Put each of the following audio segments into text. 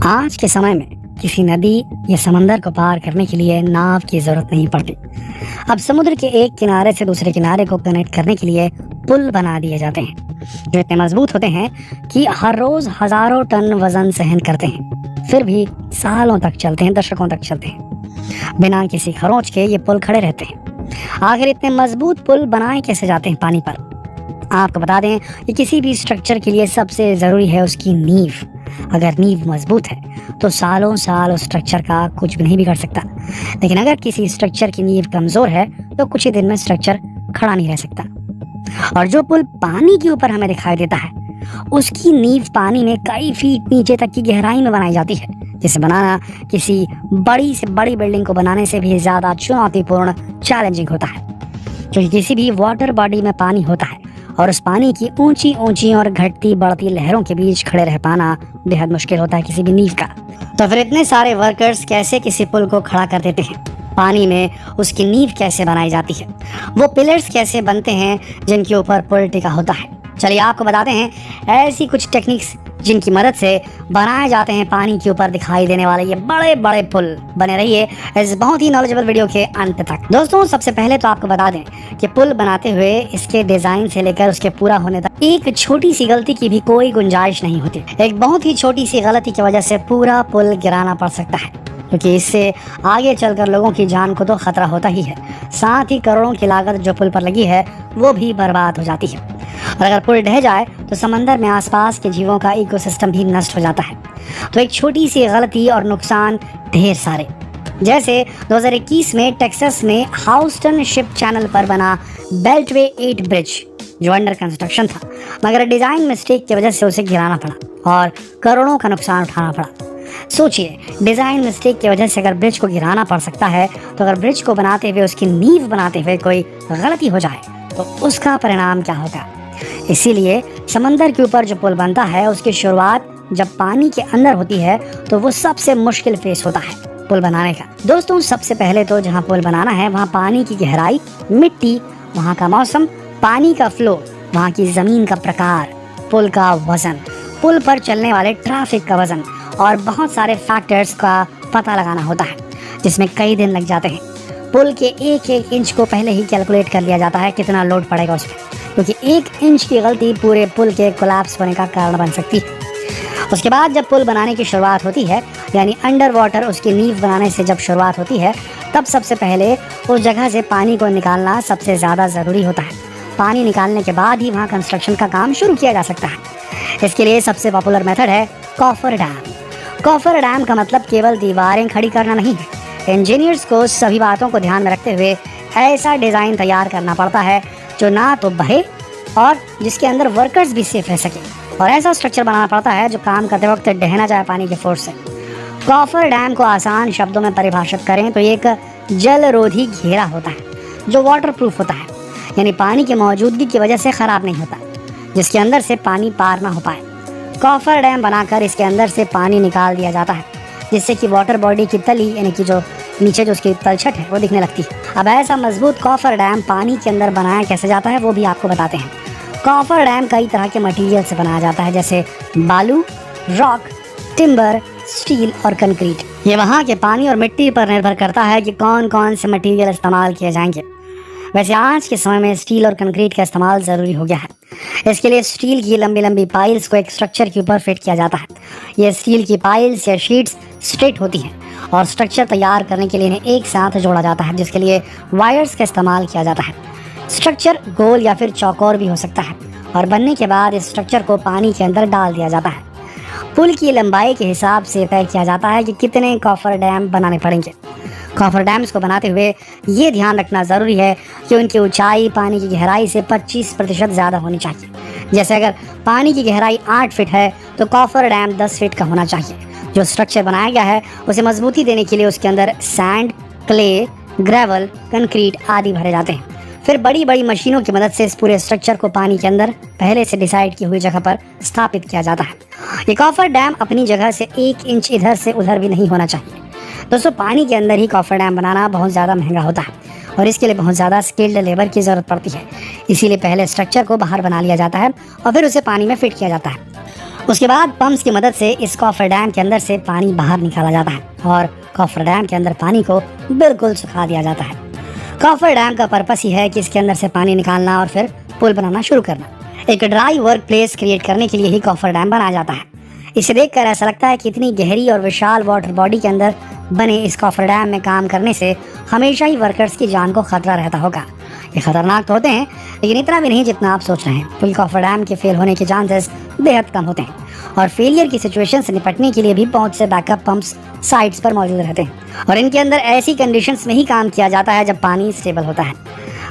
आज के समय में किसी नदी या समंदर को पार करने के लिए नाव की जरूरत नहीं पड़ती। अब समुद्र के एक किनारे से दूसरे किनारे को कनेक्ट करने के लिए पुल बना दिए जाते हैं जो इतने मजबूत होते हैं कि हर रोज हजारों टन वजन सहन करते हैं, फिर भी सालों तक चलते हैं, दशकों तक चलते हैं। बिना किसी खरोंच के ये पुल खड़े रहते हैं। आखिर इतने मजबूत पुल बनाए कैसे जाते हैं पानी पर? आपको बता दें कि किसी भी स्ट्रक्चर के लिए सबसे जरूरी है उसकी नींव। अगर नींव मजबूत है तो सालों साल उस स्ट्रक्चर का कुछ भी नहीं बिगड़ सकता, लेकिन अगर किसी स्ट्रक्चर की नींव कमजोर है तो कुछ ही दिन में स्ट्रक्चर खड़ा नहीं रह सकता। और जो पुल पानी के ऊपर हमें दिखाई देता है उसकी नींव पानी में कई फीट नीचे तक की गहराई में बनाई जाती है, जिसे बनाना किसी बड़ी से बड़ी बिल्डिंग को बनाने से भी ज्यादा चुनौतीपूर्ण चैलेंजिंग होता है, क्योंकि किसी भी वाटर बॉडी में पानी होता है और उस पानी की ऊंची ऊंची और घटती बढ़ती लहरों के बीच खड़े रह पाना बेहद मुश्किल होता है किसी भी नींव का। तो फिर इतने सारे वर्कर्स कैसे किसी पुल को खड़ा कर देते हैं? पानी में उसकी नींव कैसे बनाई जाती है? वो पिलर्स कैसे बनते हैं जिनके ऊपर पुल टिका होता है? चलिए आपको बताते हैं ऐसी कुछ टेक्निक्स जिनकी मदद से बनाए जाते हैं पानी के ऊपर दिखाई देने वाले ये बड़े बड़े पुल। बने रहिए इस बहुत ही नॉलेजेबल वीडियो के अंत तक। दोस्तों, सबसे पहले तो आपको बता दें कि पुल बनाते हुए इसके डिजाइन से लेकर उसके पूरा होने तक एक छोटी सी गलती की भी कोई गुंजाइश नहीं होती। एक बहुत ही छोटी सी गलती की वजह से पूरा पुल गिराना पड़ सकता है, क्योंकि इससे आगे चलकर लोगों की जान को तो खतरा होता ही है, साथ ही करोड़ों की लागत जो पुल पर लगी है वो भी बर्बाद हो जाती है। और अगर पुल ढह जाए तो समंदर में आसपास के जीवों का इकोसिस्टम भी नष्ट हो जाता है। तो एक छोटी सी गलती और नुकसान ढेर सारे। जैसे 2021 में टेक्सास में हाउस्टन शिप चैनल पर बना बेल्टवे 8 ब्रिज जो अंडर कंस्ट्रक्शन था, मगर डिजाइन मिस्टेक की वजह से उसे गिराना पड़ा और करोड़ों का नुकसान उठाना पड़ा। सोचिए, डिजाइन मिस्टेक की वजह से अगर ब्रिज को गिराना पड़ सकता है, तो अगर ब्रिज को बनाते हुए उसकी नींव बनाते हुए कोई गलती हो जाए तो उसका परिणाम क्या होगा? इसीलिए समंदर के ऊपर जो पुल बनता है उसकी शुरुआत जब पानी के अंदर होती है तो वो सबसे मुश्किल फेस होता है पुल बनाने का। दोस्तों, सबसे पहले तो जहाँ पुल बनाना है वहाँ पानी की गहराई, मिट्टी, वहाँ का मौसम, पानी का फ्लो, वहाँ की जमीन का प्रकार, पुल का वजन, पुल पर चलने वाले ट्रैफिक का वजन और बहुत सारे फैक्टर्स का पता लगाना होता है, जिसमें कई दिन लग जाते हैं। पुल के एक एक इंच को पहले ही कैलकुलेट कर लिया जाता है कितना लोड पड़ेगा उस पर, क्योंकि एक इंच की गलती पूरे पुल के कोलैप्स होने का कारण बन सकती है। उसके बाद जब पुल बनाने की शुरुआत होती है, यानी अंडर वाटर उसकी नींव बनाने से जब शुरुआत होती है, तब सबसे पहले उस जगह से पानी को निकालना सबसे ज़्यादा ज़रूरी होता है। पानी निकालने के बाद ही वहाँ कंस्ट्रक्शन का काम शुरू किया जा सकता है। इसके लिए सबसे पॉपुलर मेथड है कॉफर डैम। कॉफर डैम का मतलब केवल दीवारें खड़ी करना नहीं है। इंजीनियर्स को सभी बातों को ध्यान में रखते हुए ऐसा डिज़ाइन तैयार करना पड़ता है जो ना तो बहे और जिसके अंदर वर्कर्स भी सेफ रह सके, और ऐसा स्ट्रक्चर बनाना पड़ता है जो काम करते वक्त ढह ना जाए पानी के फोर्स से। कॉफर डैम को आसान शब्दों में परिभाषित करें तो एक जलरोधी घेरा होता है जो वाटर प्रूफ होता है, यानी पानी की मौजूदगी की वजह से खराब नहीं होता, जिसके अंदर से पानी पार ना हो पाए। कॉफर डैम बनाकर इसके अंदर से पानी निकाल दिया जाता है, जिससे कि वाटर बॉडी की तली, यानी कि जो नीचे जो उसकी तलछट है, वो दिखने लगती है। अब ऐसा मजबूत कॉफर डैम पानी के अंदर बनाया कैसे जाता है वो भी आपको बताते हैं। कॉफर डैम कई तरह के मटेरियल से बनाया जाता है, जैसे बालू, रॉक, टिम्बर, स्टील और कंक्रीट। ये वहाँ के पानी और मिट्टी पर निर्भर करता है कि कौन कौन से मटेरियल इस्तेमाल किए जाएंगे। वैसे आज के समय में स्टील और कंक्रीट का इस्तेमाल ज़रूरी हो गया है। इसके लिए स्टील की लंबी लंबी पाइल्स को एक स्ट्रक्चर के ऊपर फिट किया जाता है। ये स्टील की पाइल्स या शीट्स स्ट्रेट होती हैं और स्ट्रक्चर तैयार करने के लिए इन्हें एक साथ जोड़ा जाता है, जिसके लिए वायर्स का इस्तेमाल किया जाता है। स्ट्रक्चर गोल या फिर चौकोर भी हो सकता है और बनने के बाद इस स्ट्रक्चर को पानी के अंदर डाल दिया जाता है। पुल की लंबाई के हिसाब से तय किया जाता है कि कितने कॉफर डैम बनाने पड़ेंगे। कॉफर डैम्स को बनाते हुए ये ध्यान रखना ज़रूरी है कि उनकी ऊंचाई पानी की गहराई से 25% ज़्यादा होनी चाहिए। जैसे अगर पानी की गहराई 8 फीट है तो कॉफर डैम 10 फीट का होना चाहिए। जो स्ट्रक्चर बनाया गया है उसे मजबूती देने के लिए उसके अंदर सैंड, क्ले, ग्रेवल, कंक्रीट आदि भरे जाते हैं। फिर बड़ी बड़ी मशीनों की मदद से इस पूरे स्ट्रक्चर को पानी के अंदर पहले से डिसाइड की हुई जगह पर स्थापित किया जाता है। ये कॉफर डैम अपनी जगह से 1 इंच इधर से उधर भी नहीं होना चाहिए। दोस्तों, पानी के अंदर ही कॉफर डैम बनाना बहुत ज़्यादा महंगा होता है और इसके लिए बहुत ज़्यादा स्किल्ड लेबर की ज़रूरत पड़ती है। इसीलिए पहले स्ट्रक्चर को बाहर बना लिया जाता है और फिर उसे पानी में फिट किया जाता है। उसके बाद पंप्स की मदद से इस कॉफर डैम के अंदर से पानी बाहर निकाला जाता है और कॉफर डैम के अंदर पानी को बिल्कुल सुखा दिया जाता है। कॉफर डैम का पर्पस ही है कि इसके अंदर से पानी निकालना और फिर पुल बनाना शुरू करना। एक ड्राई वर्क प्लेस क्रिएट करने के लिए ही कॉफर डैम बनाया जाता है। इसे देखकर ऐसा लगता है कि इतनी गहरी और विशाल वाटर बॉडी के अंदर बने इस कॉफर डैम में काम करने से हमेशा ही वर्कर्स की जान को खतरा रहता होगा। ये खतरनाक तो होते हैं, लेकिन इतना भी नहीं जितना आप सोच रहे हैं। पुल कॉफर डैम के फेल होने के चांसेस बेहद कम होते हैं और फेलियर की सिचुएशन से निपटने के लिए भी बहुत से बैकअप पंप्स साइट्स पर मौजूद रहते हैं और इनके अंदर ऐसी कंडीशंस में ही काम किया जाता है जब पानी स्टेबल होता है।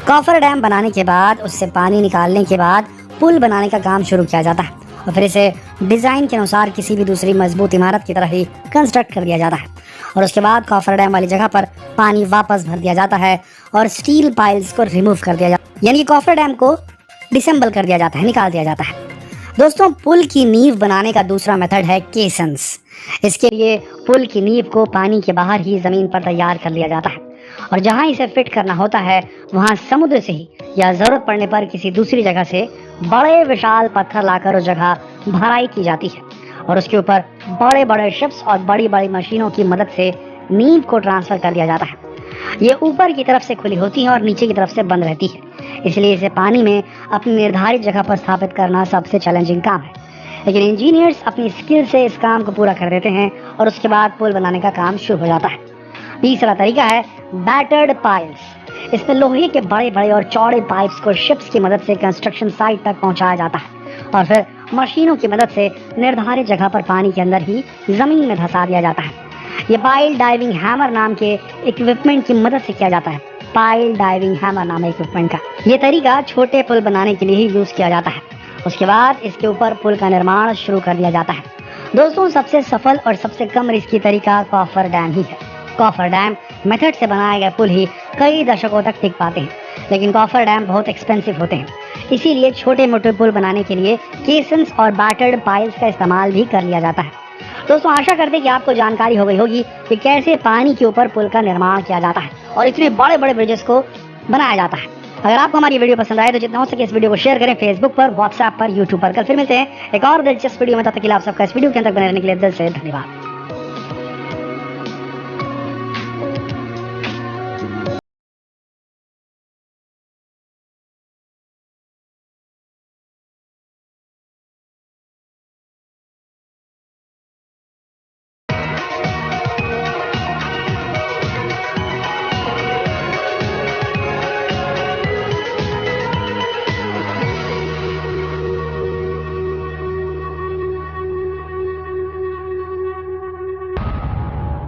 कॉफर डैम बनाने के बाद उससे पानी निकालने के बाद पुल बनाने का काम शुरू किया जाता है और फिर इसे डिज़ाइन के अनुसार किसी भी दूसरी मजबूत इमारत की तरह ही कंस्ट्रक्ट कर दिया जाता है और उसके बाद कॉफर डैम वाली जगह पर पानी वापस भर दिया जाता है और स्टील पाइल्स को रिमूव कर दिया जाता है, यानी कॉफर डैम को डिसेंबल कर दिया जाता है, निकाल दिया जाता है। दोस्तों, पुल की नींव बनाने का दूसरा मेथड है केसन्स। इसके लिए पुल की नींव को पानी के बाहर ही ज़मीन पर तैयार कर लिया जाता है और जहाँ इसे फिट करना होता है वहाँ समुद्र से ही या ज़रूरत पड़ने पर किसी दूसरी जगह से बड़े विशाल पत्थर लाकर उस जगह भराई की जाती है और उसके ऊपर बड़े बड़े शिप्स और बड़ी बड़ी मशीनों की मदद से नींव को ट्रांसफर कर दिया जाता है। ये ऊपर की तरफ से खुली होती है और नीचे की तरफ से बंद रहती है, इसलिए इसे पानी में अपनी निर्धारित जगह पर स्थापित करना सबसे चैलेंजिंग काम है। लेकिन इंजीनियर्स अपनी स्किल से इस काम को पूरा कर देते हैं और उसके बाद पुल बनाने का काम शुरू हो जाता है। तीसरा तरीका है बैटर्ड पाइल्स। इसमें लोहे के बड़े बड़े और चौड़े पाइप्स को शिप्स की मदद से कंस्ट्रक्शन साइट तक पहुंचाया जाता है और फिर मशीनों की मदद से निर्धारित जगह पर पानी के अंदर ही जमीन में धंसा दिया जाता है। ये पाइल डाइविंग हैमर नाम के इक्विपमेंट की मदद से किया जाता है। पाइल डाइविंग हैमर नाम है इक्विपमेंट का। ये तरीका छोटे पुल बनाने के लिए ही यूज किया जाता है। उसके बाद इसके ऊपर पुल का निर्माण शुरू कर दिया जाता है। दोस्तों, सबसे सफल और सबसे कम रिस्की तरीका कॉफर डैम ही है। कॉफर डैम मेथड से बनाए गए पुल ही कई दशकों तक टिक पाते हैं, लेकिन कॉफर डैम बहुत एक्सपेंसिव होते हैं, इसीलिए छोटे मोटे पुल बनाने के लिए केसन्स और बैटर्ड पाइल्स का इस्तेमाल भी कर लिया जाता है। दोस्तों, आशा करते हैं कि आपको जानकारी हो गई होगी कि कैसे पानी के ऊपर पुल का निर्माण किया जाता है और इतने बड़े बड़े ब्रिजेस को बनाया जाता है। अगर आपको हमारी वीडियो पसंद आए तो जितना हो सके इस वीडियो को शेयर करें फेसबुक पर, व्हाट्सएप पर, यूट्यूब पर। कल फिर मिलते हैं एक और दिलचस्प वीडियो में। तब तक के लिए आप सबका इस वीडियो के अंदर बने रहने के लिए दिल से धन्यवाद।